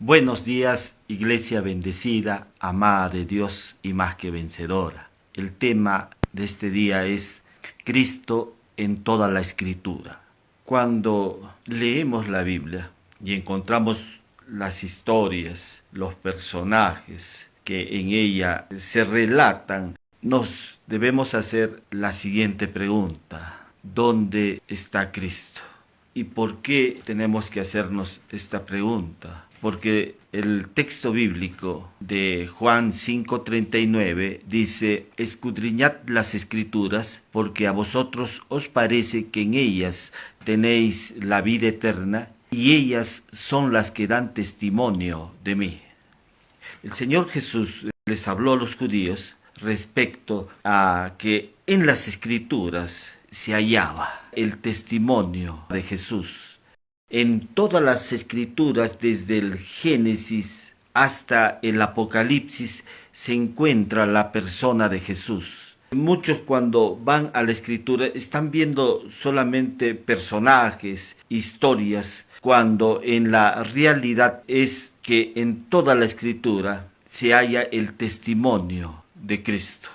Buenos días, iglesia bendecida, amada de Dios y más que vencedora. El tema de este día es Cristo en toda la Escritura. Cuando leemos la Biblia y encontramos las historias, los personajes que en ella se relatan, nos debemos hacer la siguiente pregunta: ¿dónde está Cristo? ¿Y por qué tenemos que hacernos esta pregunta? Porque el texto bíblico de Juan 5:39 dice: escudriñad las escrituras, porque a vosotros os parece que en ellas tenéis la vida eterna, y ellas son las que dan testimonio de mí. El Señor Jesús les habló a los judíos respecto a que en las escrituras se hallaba el testimonio de Jesús. En todas las escrituras, desde el Génesis hasta el Apocalipsis, se encuentra la persona de Jesús. Muchos cuando van a la escritura están viendo solamente personajes, historias, cuando en la realidad es que en toda la escritura se halla el testimonio de Cristo.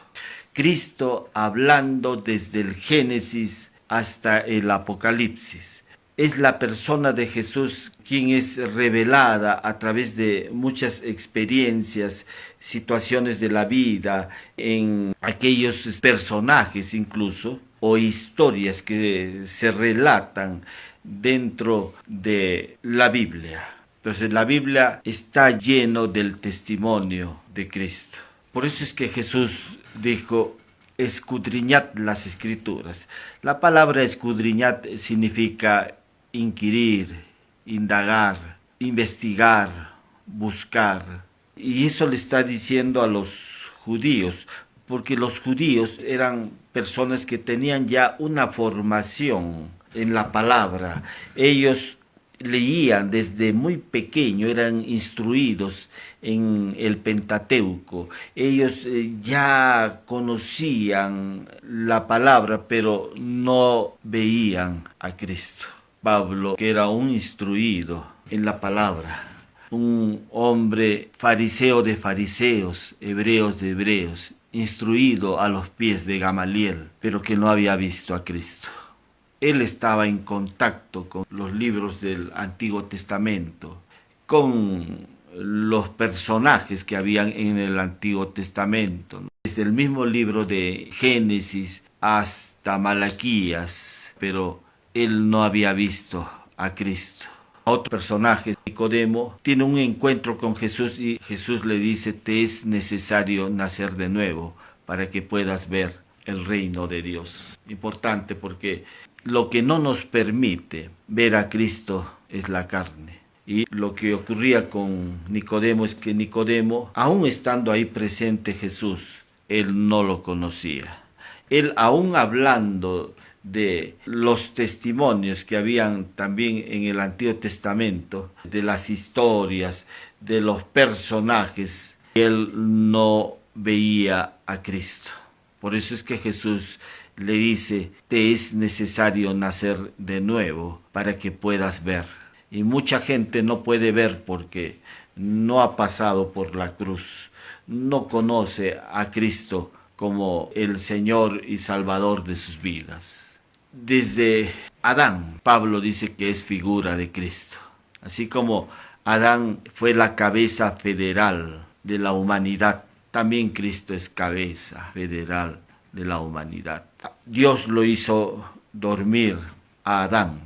Cristo hablando desde el Génesis hasta el Apocalipsis. Es la persona de Jesús quien es revelada a través de muchas experiencias, situaciones de la vida, en aquellos personajes incluso, o historias que se relatan dentro de la Biblia. Entonces la Biblia está lleno del testimonio de Cristo. Por eso es que Jesús dijo: escudriñad las escrituras. La palabra escudriñad significa inquirir, indagar, investigar, buscar. Y eso le está diciendo a los judíos, porque los judíos eran personas que tenían ya una formación en la palabra. Ellos leían desde muy pequeño, eran instruidos en el Pentateuco. Ellos ya conocían la palabra, pero no veían a Cristo. Pablo, que era un instruido en la palabra, un hombre fariseo de fariseos, hebreos de hebreos, instruido a los pies de Gamaliel, pero que no había visto a Cristo. Él estaba en contacto con los libros del Antiguo Testamento, con los personajes que habían en el Antiguo Testamento, ¿no? Desde el mismo libro de Génesis hasta Malaquías, pero él no había visto a Cristo. Otro personaje, Nicodemo, tiene un encuentro con Jesús y Jesús le dice: te es necesario nacer de nuevo para que puedas ver el reino de Dios. Importante, porque lo que no nos permite ver a Cristo es la carne. Y lo que ocurría con Nicodemo es que Nicodemo, aún estando ahí presente Jesús, él no lo conocía. Él, aún hablando de los testimonios que habían también en el Antiguo Testamento, de las historias, de los personajes, él no veía a Cristo. Por eso es que Jesús le dice: te es necesario nacer de nuevo para que puedas ver. Y mucha gente no puede ver porque no ha pasado por la cruz, no conoce a Cristo como el Señor y Salvador de sus vidas. Desde Adán, Pablo dice que es figura de Cristo. Así como Adán fue la cabeza federal de la humanidad, también Cristo es cabeza federal de la humanidad. Dios lo hizo dormir a Adán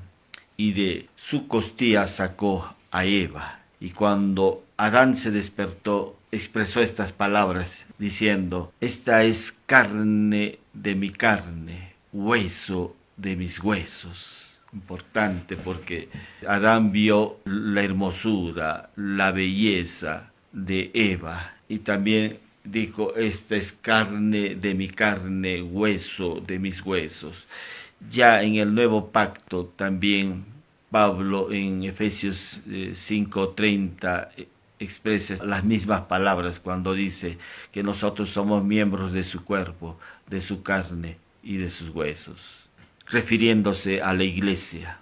y de su costilla sacó a Eva. Y cuando Adán se despertó, expresó estas palabras diciendo: esta es carne de mi carne, hueso de mis huesos. Importante, porque Adán vio la hermosura, la belleza de Eva, y también dijo: esta es carne de mi carne, hueso de mis huesos. Ya en el nuevo pacto también Pablo en Efesios 5:30 expresa las mismas palabras cuando dice que nosotros somos miembros de su cuerpo, de su carne y de sus huesos, refiriéndose a la iglesia.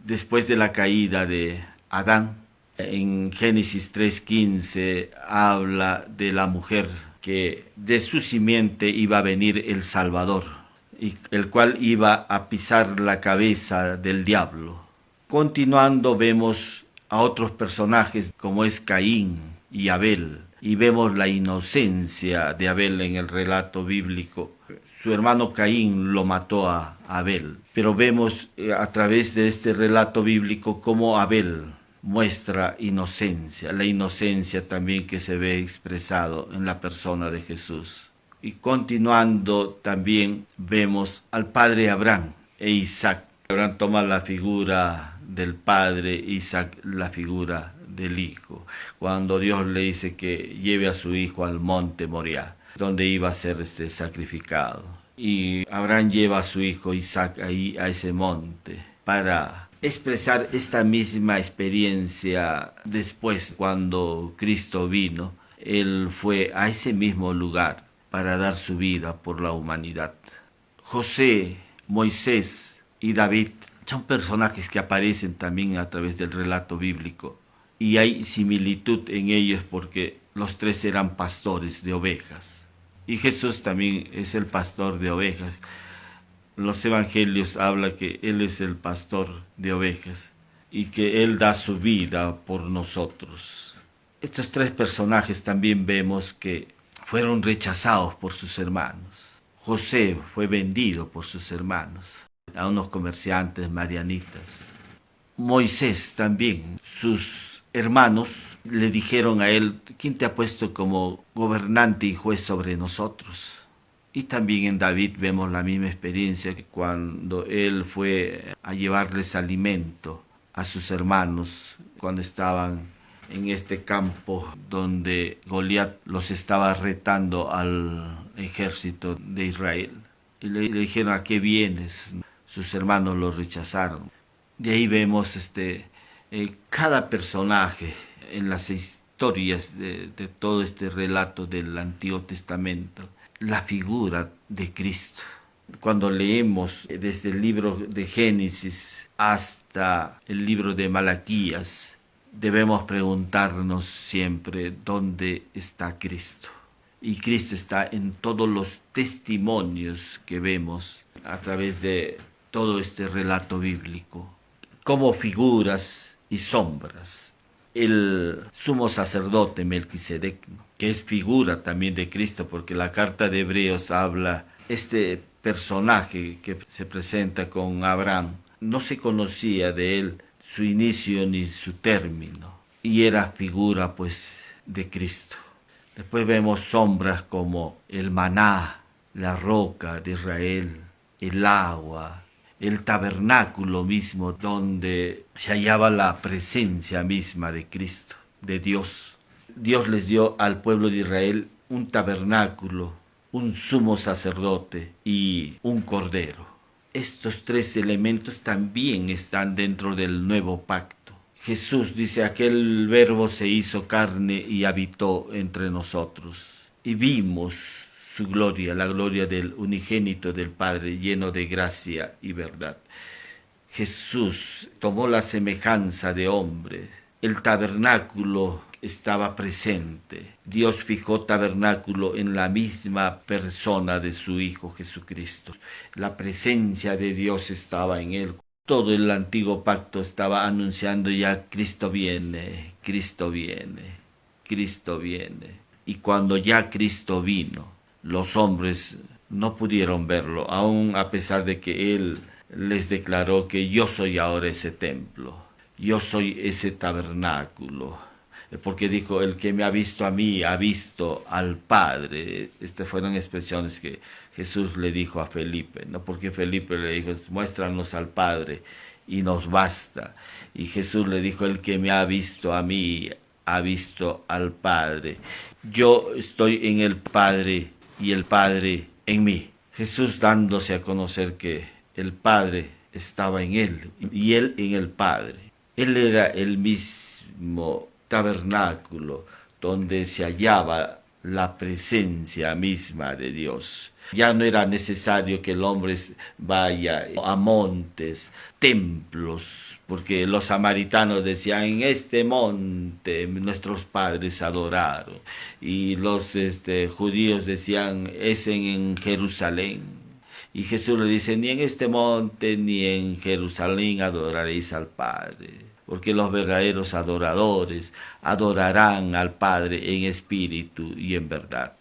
Después de la caída de Adán, En Génesis 3:15 habla de la mujer que de su simiente iba a venir el Salvador, y el cual iba a pisar la cabeza del diablo. Continuando vemos a otros personajes como es Caín y Abel, y vemos la inocencia de Abel en el relato bíblico. Su hermano Caín lo mató a Abel, pero vemos a través de este relato bíblico cómo Abel muestra inocencia, la inocencia también que se ve expresado en la persona de Jesús. Y continuando también vemos al padre Abraham e Isaac. Abraham toma la figura del padre, Isaac la figura del hijo, cuando Dios le dice que lleve a su hijo al monte Moriah, donde iba a ser sacrificado. Y Abraham lleva a su hijo Isaac ahí a ese monte para expresar esta misma experiencia después, cuando Cristo vino. Él fue a ese mismo lugar para dar su vida por la humanidad. José, Moisés y David son personajes que aparecen también a través del relato bíblico, y hay similitud en ellos porque los tres eran pastores de ovejas, y Jesús también es el pastor de ovejas. Los evangelios hablan que Él es el pastor de ovejas y que Él da su vida por nosotros. Estos tres personajes también vemos que fueron rechazados por sus hermanos. José fue vendido por sus hermanos a unos comerciantes madianitas. Moisés también, sus hermanos le dijeron a él: ¿quién te ha puesto como gobernante y juez sobre nosotros? Y también en David vemos la misma experiencia, que cuando él fue a llevarles alimento a sus hermanos, cuando estaban en este campo donde Goliat los estaba retando al ejército de Israel. Y le dijeron: ¿a qué vienes? Sus hermanos los rechazaron. De ahí vemos cada personaje en las historias de todo este relato del Antiguo Testamento, la figura de Cristo. Cuando leemos desde el libro de Génesis hasta el libro de Malaquías, debemos preguntarnos siempre dónde está Cristo. Y Cristo está en todos los testimonios que vemos a través de todo este relato bíblico, como figuras y sombras. El sumo sacerdote Melquisedec, que es figura también de Cristo, porque la carta de Hebreos habla, este personaje que se presenta con Abraham, no se conocía de él su inicio ni su término, y era figura pues de Cristo. Después vemos sombras como el maná, la roca de Israel, el agua, el tabernáculo mismo donde se hallaba la presencia misma de Cristo, de Dios. Dios les dio al pueblo de Israel un tabernáculo, un sumo sacerdote y un cordero. Estos tres elementos también están dentro del nuevo pacto. Jesús dice: aquel verbo se hizo carne y habitó entre nosotros, y vimos su gloria, la gloria del unigénito del Padre, lleno de gracia y verdad. Jesús tomó la semejanza de hombre. El tabernáculo estaba presente. Dios fijó tabernáculo en la misma persona de su Hijo Jesucristo. La presencia de Dios estaba en él. Todo el antiguo pacto estaba anunciando ya: Cristo viene, Cristo viene, Cristo viene. Y cuando ya Cristo vino, los hombres no pudieron verlo, aun a pesar de que Él les declaró que yo soy ahora ese templo, yo soy ese tabernáculo. Porque dijo: el que me ha visto a mí, ha visto al Padre. Estas fueron expresiones que Jesús le dijo a Felipe, ¿no? Porque Felipe le dijo: muéstranos al Padre y nos basta. Y Jesús le dijo: el que me ha visto a mí, ha visto al Padre. Yo estoy en el Padre y el Padre en mí. Jesús dándose a conocer que el Padre estaba en él y él en el Padre. Él era el mismo tabernáculo donde se hallaba la presencia misma de Dios. Ya no era necesario que el hombre vaya a montes, templos, porque los samaritanos decían, en este monte nuestros padres adoraron, y los judíos decían, es en Jerusalén. Y Jesús le dice, ni en este monte ni en Jerusalén adoraréis al Padre, porque los verdaderos adoradores adorarán al Padre en espíritu y en verdad.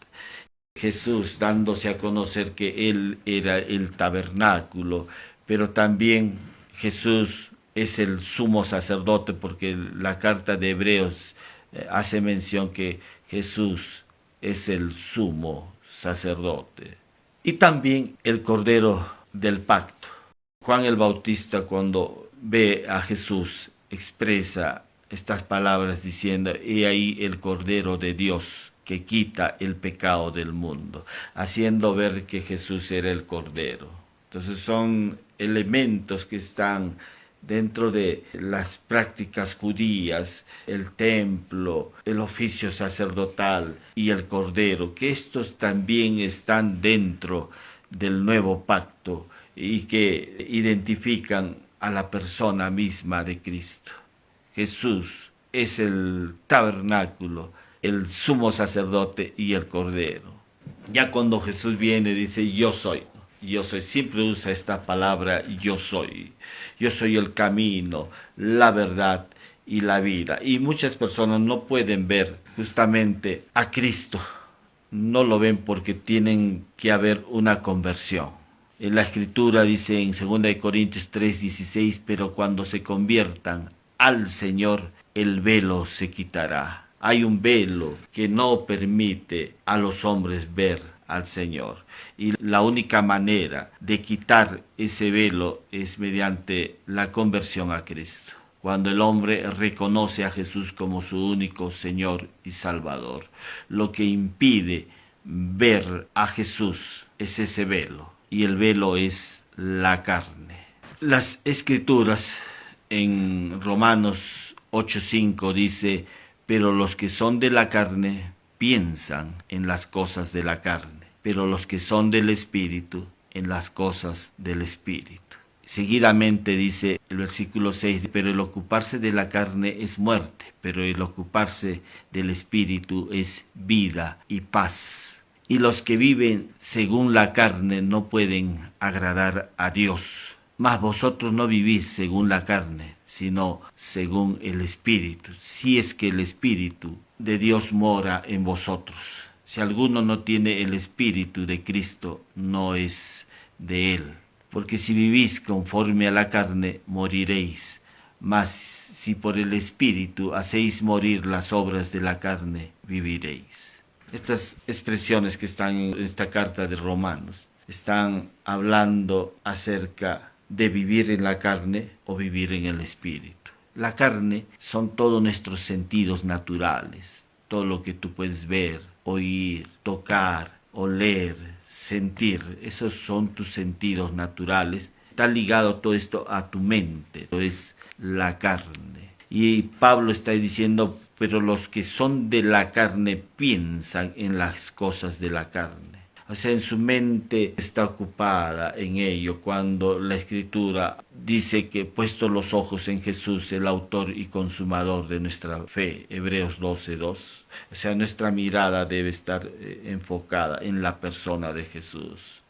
Jesús dándose a conocer que Él era el tabernáculo, pero también Jesús es el sumo sacerdote, porque la carta de Hebreos hace mención que Jesús es el sumo sacerdote. Y también el Cordero del Pacto. Juan el Bautista, cuando ve a Jesús, expresa estas palabras diciendo, he ahí el Cordero de Dios que quita el pecado del mundo, haciendo ver que Jesús era el Cordero. Entonces son elementos que están dentro de las prácticas judías, el templo, el oficio sacerdotal y el Cordero, que estos también están dentro del nuevo pacto y que identifican a la persona misma de Cristo. Jesús es el tabernáculo, el sumo sacerdote y el Cordero. Ya cuando Jesús viene dice, yo soy, siempre usa esta palabra, yo soy el camino, la verdad y la vida. Y muchas personas no pueden ver justamente a Cristo, no lo ven porque tienen que haber una conversión. En la Escritura dice en 2 Corintios 3:16, pero cuando se conviertan al Señor, el velo se quitará. Hay un velo que no permite a los hombres ver al Señor. Y la única manera de quitar ese velo es mediante la conversión a Cristo. Cuando el hombre reconoce a Jesús como su único Señor y Salvador. Lo que impide ver a Jesús es ese velo. Y el velo es la carne. Las Escrituras en Romanos 8:5 dice, pero los que son de la carne piensan en las cosas de la carne, pero los que son del Espíritu en las cosas del Espíritu. Seguidamente dice el versículo 6, pero el ocuparse de la carne es muerte, pero el ocuparse del Espíritu es vida y paz. Y los que viven según la carne no pueden agradar a Dios. Mas vosotros no vivís según la carne, sino según el Espíritu, si es que el Espíritu de Dios mora en vosotros. Si alguno no tiene el Espíritu de Cristo, no es de él. Porque si vivís conforme a la carne, moriréis. Mas si por el Espíritu hacéis morir las obras de la carne, viviréis. Estas expresiones que están en esta carta de Romanos están hablando acerca de vivir en la carne o vivir en el Espíritu. La carne son todos nuestros sentidos naturales, todo lo que tú puedes ver, oír, tocar, oler, sentir, esos son tus sentidos naturales. Está ligado todo esto a tu mente, es la carne. Y Pablo está diciendo, pero los que son de la carne piensan en las cosas de la carne. O sea, en su mente está ocupada en ello, cuando la Escritura dice que puesto los ojos en Jesús, el autor y consumador de nuestra fe, Hebreos 12:2. O sea, nuestra mirada debe estar enfocada en la persona de Jesús.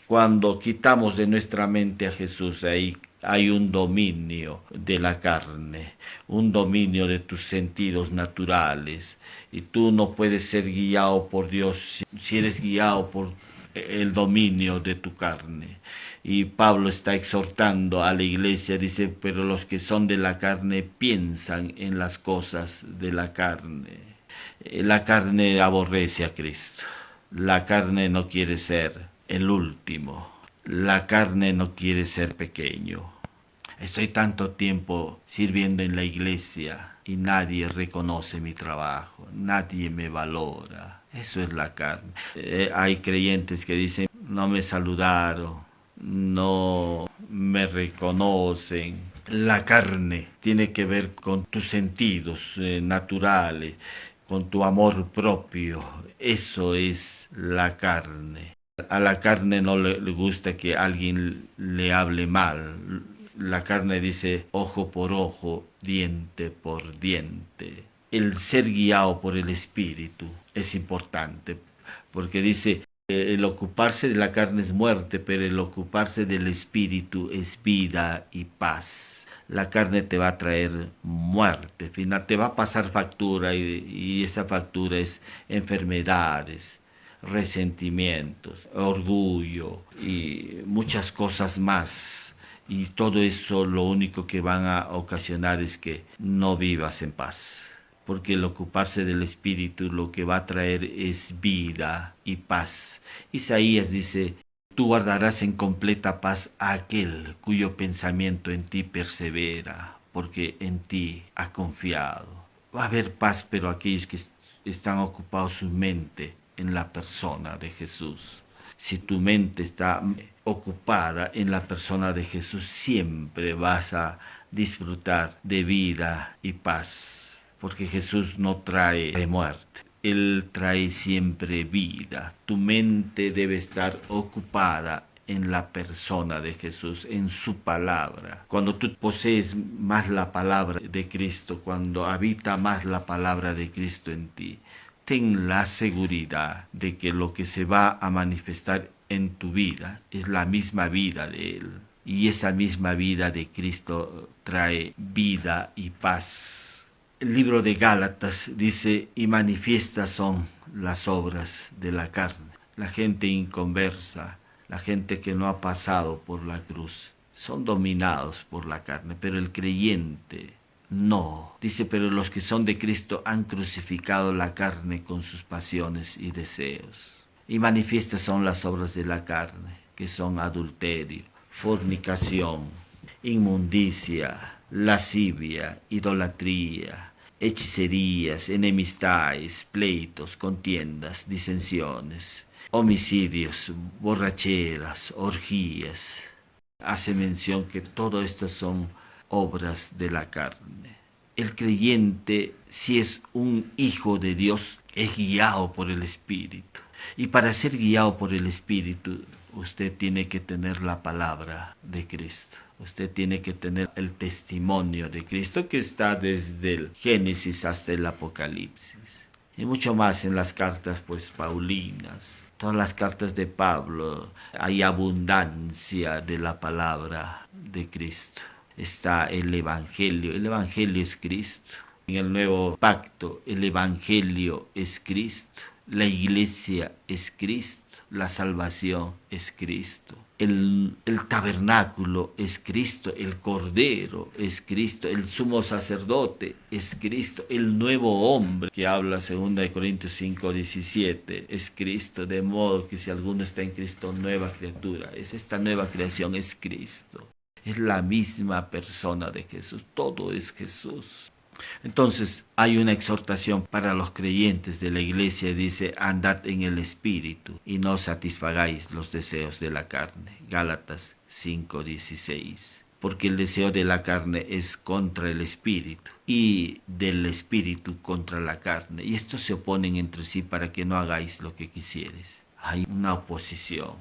Cuando quitamos de nuestra mente a Jesús, ahí hay un dominio de la carne, un dominio de tus sentidos naturales, y tú no puedes ser guiado por Dios si eres guiado por el dominio de tu carne. Y Pablo está exhortando a la iglesia, dice, pero los que son de la carne piensan en las cosas de la carne. La carne aborrece a Cristo, la carne no quiere ser el último. La carne no quiere ser pequeño. Estoy tanto tiempo sirviendo en la iglesia y nadie reconoce mi trabajo, nadie me valora. Eso es la carne. Hay creyentes que dicen, no me saludaron, no me reconocen. La carne tiene que ver con tus sentidos naturales, con tu amor propio. Eso es la carne. A la carne no le gusta que alguien le hable mal. La carne dice ojo por ojo, diente por diente. El ser guiado por el espíritu es importante, porque dice, el ocuparse de la carne es muerte, pero el ocuparse del espíritu es vida y paz. La carne te va a traer muerte, final, te va a pasar factura y esa factura es enfermedades, resentimientos, orgullo y muchas cosas más. Y todo eso lo único que van a ocasionar es que no vivas en paz. Porque el ocuparse del espíritu lo que va a traer es vida y paz. Isaías dice, tú guardarás en completa paz a aquel cuyo pensamiento en ti persevera, porque en ti ha confiado. Va a haber paz, pero aquellos que están ocupados su mente en la persona de Jesús. Si tu mente está ocupada en la persona de Jesús, siempre vas a disfrutar de vida y paz. Porque Jesús no trae muerte, Él trae siempre vida. Tu mente debe estar ocupada en la persona de Jesús, en su palabra. Cuando tú posees más la palabra de Cristo, cuando habita más la palabra de Cristo en ti, ten la seguridad de que lo que se va a manifestar en tu vida es la misma vida de Él. Y esa misma vida de Cristo trae vida y paz. El libro de Gálatas dice, y manifiestas son las obras de la carne. La gente inconversa, la gente que no ha pasado por la cruz, son dominados por la carne, pero el creyente no. Dice, pero los que son de Cristo han crucificado la carne con sus pasiones y deseos. Y manifiestas son las obras de la carne, que son adulterio, fornicación, inmundicia, lascivia, idolatría, hechicerías, enemistades, pleitos, contiendas, disensiones, homicidios, borracheras, orgías. Hace mención que todo esto son obras de la carne. El creyente, si es un hijo de Dios, es guiado por el Espíritu. Y para ser guiado por el Espíritu, usted tiene que tener la palabra de Cristo. Usted tiene que tener el testimonio de Cristo que está desde el Génesis hasta el Apocalipsis. Y mucho más en las cartas pues paulinas. Todas las cartas de Pablo hay abundancia de la palabra de Cristo. Está el Evangelio es Cristo. En el nuevo pacto el Evangelio es Cristo. La iglesia es Cristo. La salvación es Cristo. El tabernáculo es Cristo, el Cordero es Cristo, el sumo sacerdote es Cristo, el nuevo hombre que habla 2 Corintios 5:17 es Cristo, de modo que si alguno está en Cristo, nueva criatura, esta nueva creación es Cristo, es la misma persona de Jesús, todo es Jesús. Entonces hay una exhortación para los creyentes de la iglesia, dice, andad en el Espíritu y no satisfagáis los deseos de la carne. Gálatas 5:16. Porque el deseo de la carne es contra el Espíritu y del Espíritu contra la carne. Y estos se oponen entre sí para que no hagáis lo que quisieres. Hay una oposición,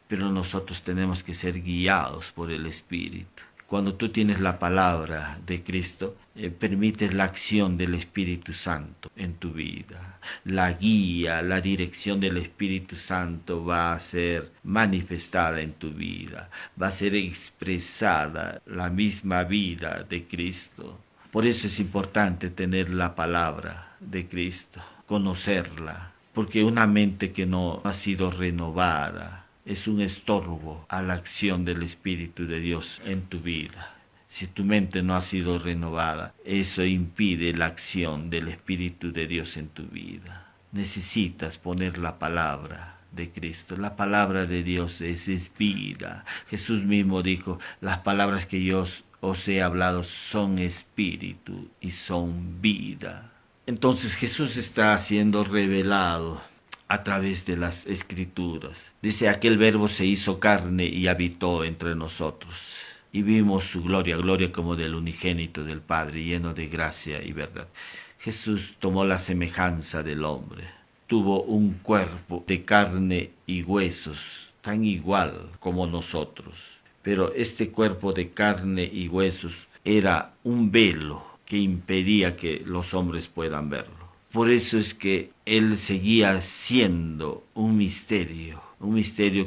pero nosotros tenemos que ser guiados por el Espíritu. Cuando tú tienes la palabra de Cristo, permites la acción del Espíritu Santo en tu vida. La guía, la dirección del Espíritu Santo va a ser manifestada en tu vida. Va a ser expresada la misma vida de Cristo. Por eso es importante tener la palabra de Cristo, conocerla. Porque una mente que no ha sido renovada es un estorbo a la acción del Espíritu de Dios en tu vida. Si tu mente no ha sido renovada, eso impide la acción del Espíritu de Dios en tu vida. Necesitas poner la palabra de Cristo. La palabra de Dios es vida. Jesús mismo dijo, las palabras que yo os he hablado son espíritu y son vida. Entonces Jesús está siendo revelado a través de las Escrituras. Dice, aquel verbo se hizo carne y habitó entre nosotros. Y vimos su gloria, gloria como del unigénito del Padre, lleno de gracia y verdad. Jesús tomó la semejanza del hombre. tuvo un cuerpo de carne y huesos, tan igual como nosotros. Pero este cuerpo de carne y huesos era un velo que impedía que los hombres puedan verlo. Por eso es que él seguía siendo un misterio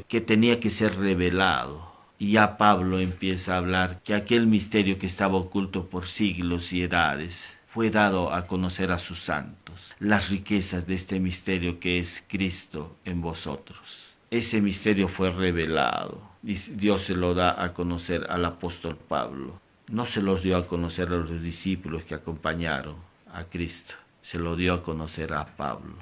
que tenía que ser revelado. Y ya Pablo empieza a hablar que aquel misterio que estaba oculto por siglos y edades fue dado a conocer a sus santos, las riquezas de este misterio que es Cristo en vosotros. Ese misterio fue revelado y Dios se lo da a conocer al apóstol Pablo. No se los dio a conocer a los discípulos que acompañaron a Cristo, se lo dio a conocer a Pablo.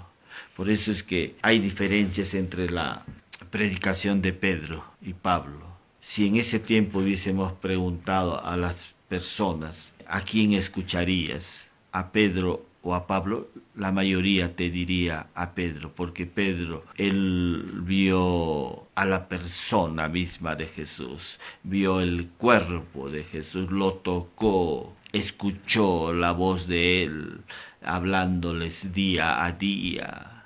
Por eso es que hay diferencias entre la predicación de Pedro y Pablo. Si en ese tiempo hubiésemos preguntado a las personas, ¿a quién escucharías? ¿A Pedro o a Pablo? La mayoría te diría a Pedro, porque Pedro, él vio a la persona misma de Jesús, vio el cuerpo de Jesús, lo tocó, escuchó la voz de él, hablándoles día a día,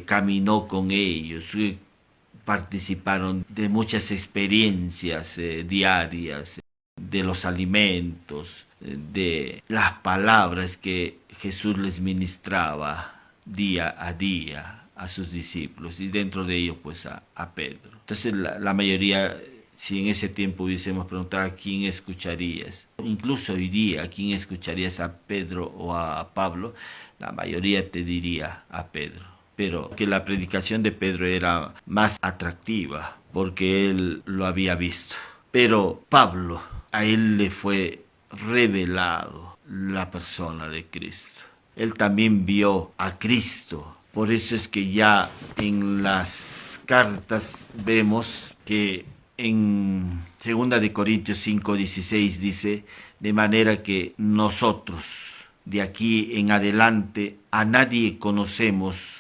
caminó con ellos, participaron de muchas experiencias diarias, de los alimentos, de las palabras que Jesús les ministraba día a día a sus discípulos y dentro de ellos pues a Pedro. Entonces la mayoría, si en ese tiempo hubiésemos preguntado a quién escucharías, incluso hoy día a quién escucharías, a Pedro o a Pablo, la mayoría te diría a Pedro. Pero que la predicación de Pedro era más atractiva porque él lo había visto. Pero Pablo, a él le fue revelado la persona de Cristo. Él también vio a Cristo. Por eso es que ya en las cartas vemos que en 2 Corintios 5:16 dice, de manera que nosotros de aquí en adelante a nadie conocemos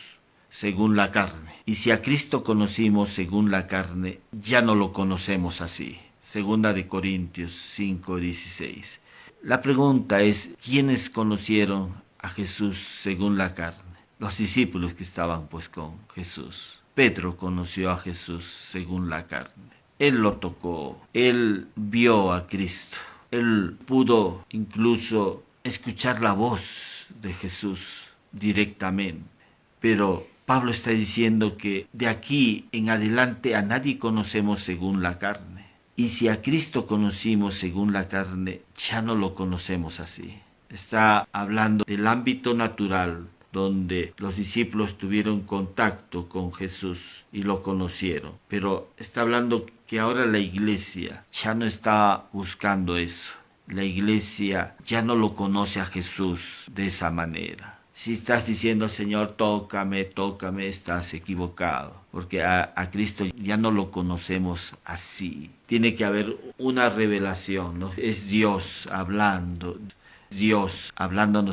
según la carne. Y si a Cristo conocimos según la carne, ya no lo conocemos así. 2 Corintios 5:16. La pregunta es, ¿quiénes conocieron a Jesús según la carne? Los discípulos que estaban pues con Jesús. Pedro conoció a Jesús según la carne. Él lo tocó, él vio a Cristo, él pudo incluso escuchar la voz de Jesús directamente. Pero Pablo está diciendo que de aquí en adelante a nadie conocemos según la carne. Y si a Cristo conocimos según la carne, ya no lo conocemos así. Está hablando del ámbito natural, donde los discípulos tuvieron contacto con Jesús y lo conocieron. Pero está hablando que ahora la iglesia ya no está buscando eso. La iglesia ya no lo conoce a Jesús de esa manera. Si estás diciendo, Señor, tócame, tócame, estás equivocado, porque a Cristo ya no lo conocemos así. Tiene que haber una revelación, ¿no? Es Dios hablándonos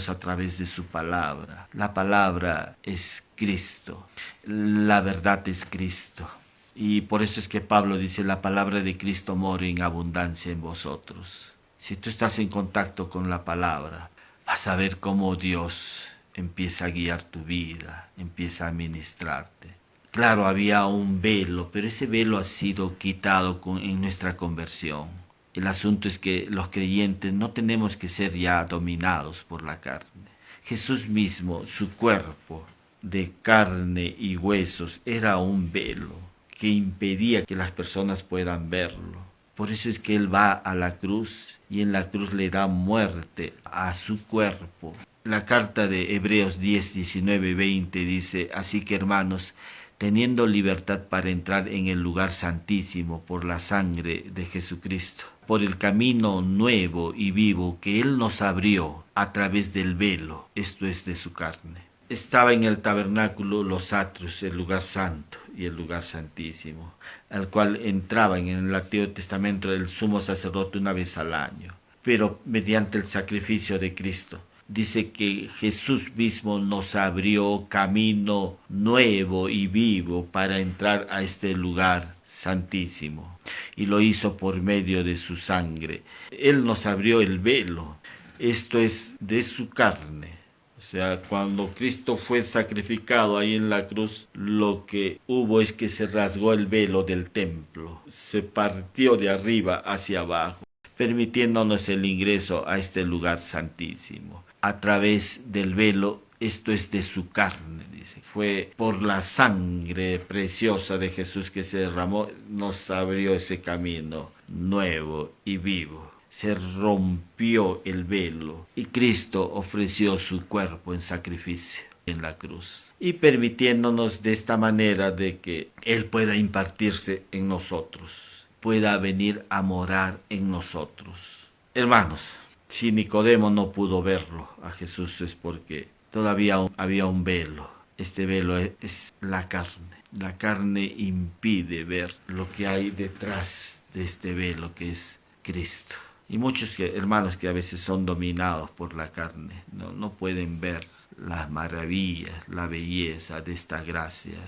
a través de su palabra. La palabra es Cristo, la verdad es Cristo. Y por eso es que Pablo dice, la palabra de Cristo mora en abundancia en vosotros. Si tú estás en contacto con la palabra, vas a ver cómo Dios empieza a guiar tu vida, empieza a ministrarte. Claro, había un velo, pero ese velo ha sido quitado en nuestra conversión. El asunto es que los creyentes no tenemos que ser ya dominados por la carne. Jesús mismo, su cuerpo de carne y huesos, era un velo que impedía que las personas puedan verlo. Por eso es que Él va a la cruz y en la cruz le da muerte a su cuerpo. La carta de Hebreos 10, 19 y 20 dice, así que hermanos, teniendo libertad para entrar en el lugar santísimo por la sangre de Jesucristo, por el camino nuevo y vivo que Él nos abrió a través del velo, esto es de su carne. Estaba en el tabernáculo los atrios, el lugar santo y el lugar santísimo, al cual entraban en el Antiguo Testamento el sumo sacerdote una vez al año, pero mediante el sacrificio de Cristo. Dice que Jesús mismo nos abrió camino nuevo y vivo para entrar a este lugar santísimo. Y lo hizo por medio de su sangre. Él nos abrió el velo. Esto es de su carne. O sea, cuando Cristo fue sacrificado ahí en la cruz, lo que hubo es que se rasgó el velo del templo, se partió de arriba hacia abajo, permitiéndonos el ingreso a este lugar santísimo. A través del velo, esto es de su carne, dice. Fue por la sangre preciosa de Jesús que se derramó, nos abrió ese camino nuevo y vivo. Se rompió el velo y Cristo ofreció su cuerpo en sacrificio en la cruz y permitiéndonos de esta manera de que Él pueda impartirse en nosotros, pueda venir a morar en nosotros. Hermanos, si Nicodemo no pudo verlo a Jesús es porque todavía había un velo. Este velo es la carne. La carne impide ver lo que hay detrás de este velo que es Cristo. Y muchos hermanos que a veces son dominados por la carne, no pueden ver las maravillas, la belleza de esta gracia,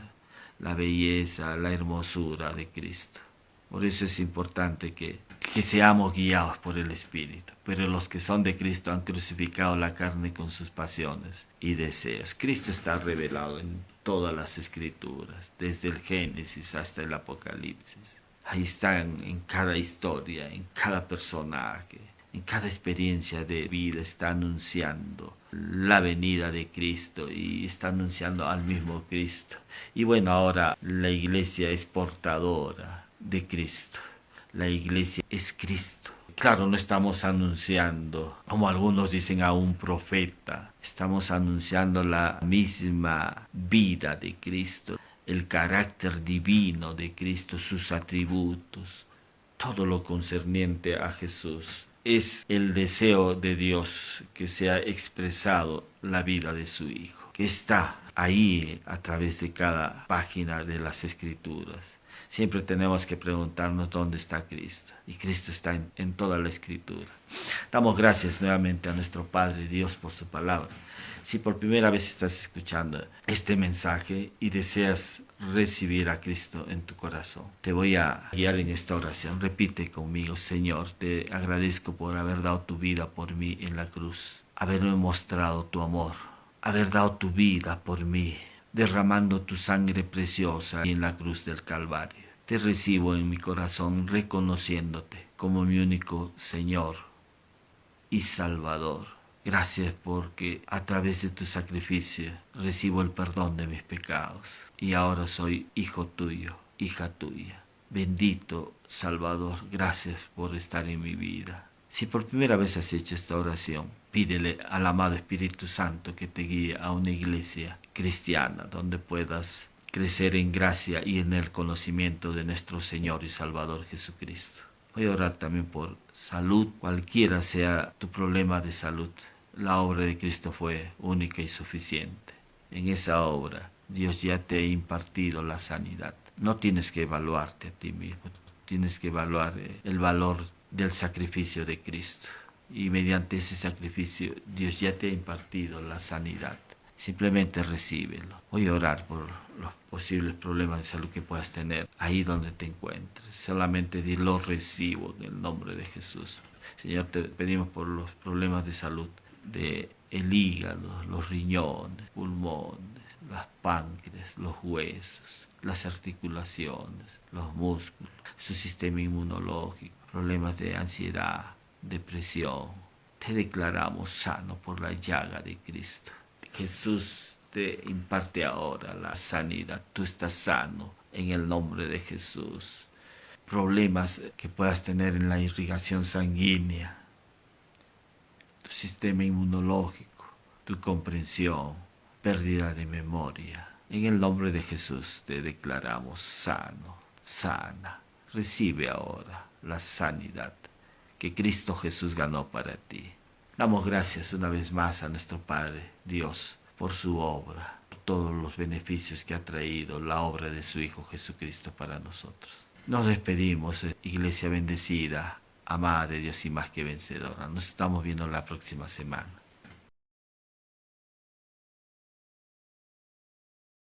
la belleza, la hermosura de Cristo. Por eso es importante que seamos guiados por el Espíritu. Pero los que son de Cristo han crucificado la carne con sus pasiones y deseos. Cristo está revelado en todas las Escrituras, desde el Génesis hasta el Apocalipsis. Ahí están en cada historia, en cada personaje, en cada experiencia de vida está anunciando la venida de Cristo y está anunciando al mismo Cristo. Y bueno, ahora la iglesia es portadora de Cristo. La iglesia es Cristo. Claro, no estamos anunciando, como algunos dicen, a un profeta. Estamos anunciando la misma vida de Cristo, el carácter divino de Cristo, sus atributos, todo lo concerniente a Jesús. Es el deseo de Dios que sea expresado la vida de su Hijo, que está ahí a través de cada página de las Escrituras. Siempre tenemos que preguntarnos dónde está Cristo. Y Cristo está en toda la Escritura. Damos gracias nuevamente a nuestro Padre Dios por su palabra. Si por primera vez estás escuchando este mensaje y deseas recibir a Cristo en tu corazón, te voy a guiar en esta oración. Repite conmigo: Señor, te agradezco por haber dado tu vida por mí en la cruz, haberme mostrado tu amor, haber dado tu vida por mí, derramando tu sangre preciosa en la cruz del Calvario. Te recibo en mi corazón reconociéndote como mi único Señor y Salvador. Gracias porque a través de tu sacrificio recibo el perdón de mis pecados y ahora soy hijo tuyo, hija tuya. Bendito Salvador, gracias por estar en mi vida. Si por primera vez has hecho esta oración, pídele al amado Espíritu Santo que te guíe a una iglesia cristiana donde puedas crecer en gracia y en el conocimiento de nuestro Señor y Salvador Jesucristo. Voy a orar también por salud, cualquiera sea tu problema de salud. La obra de Cristo fue única y suficiente. En esa obra Dios ya te ha impartido la sanidad. No tienes que evaluarte a ti mismo, tienes que evaluar el valor del sacrificio de Cristo. Y mediante ese sacrificio Dios ya te ha impartido la sanidad. Simplemente recíbelo. Voy a orar por los posibles problemas de salud que puedas tener ahí donde te encuentres. Solamente di: lo recibo en el nombre de Jesús. Señor, te pedimos por los problemas de salud de el hígado, los riñones, pulmones, las páncreas, los huesos, las articulaciones, los músculos, su sistema inmunológico, problemas de ansiedad, depresión. Te declaramos sano por la llaga de Cristo. Jesús te imparte ahora la sanidad. Tú estás sano en el nombre de Jesús. Problemas que puedas tener en la irrigación sanguínea, tu sistema inmunológico, tu comprensión, pérdida de memoria. En el nombre de Jesús te declaramos sano, sana. Recibe ahora la sanidad que Cristo Jesús ganó para ti. Damos gracias una vez más a nuestro Padre Dios por su obra, por todos los beneficios que ha traído la obra de su Hijo Jesucristo para nosotros. Nos despedimos, iglesia bendecida, amada de Dios y más que vencedora. Nos estamos viendo la próxima semana.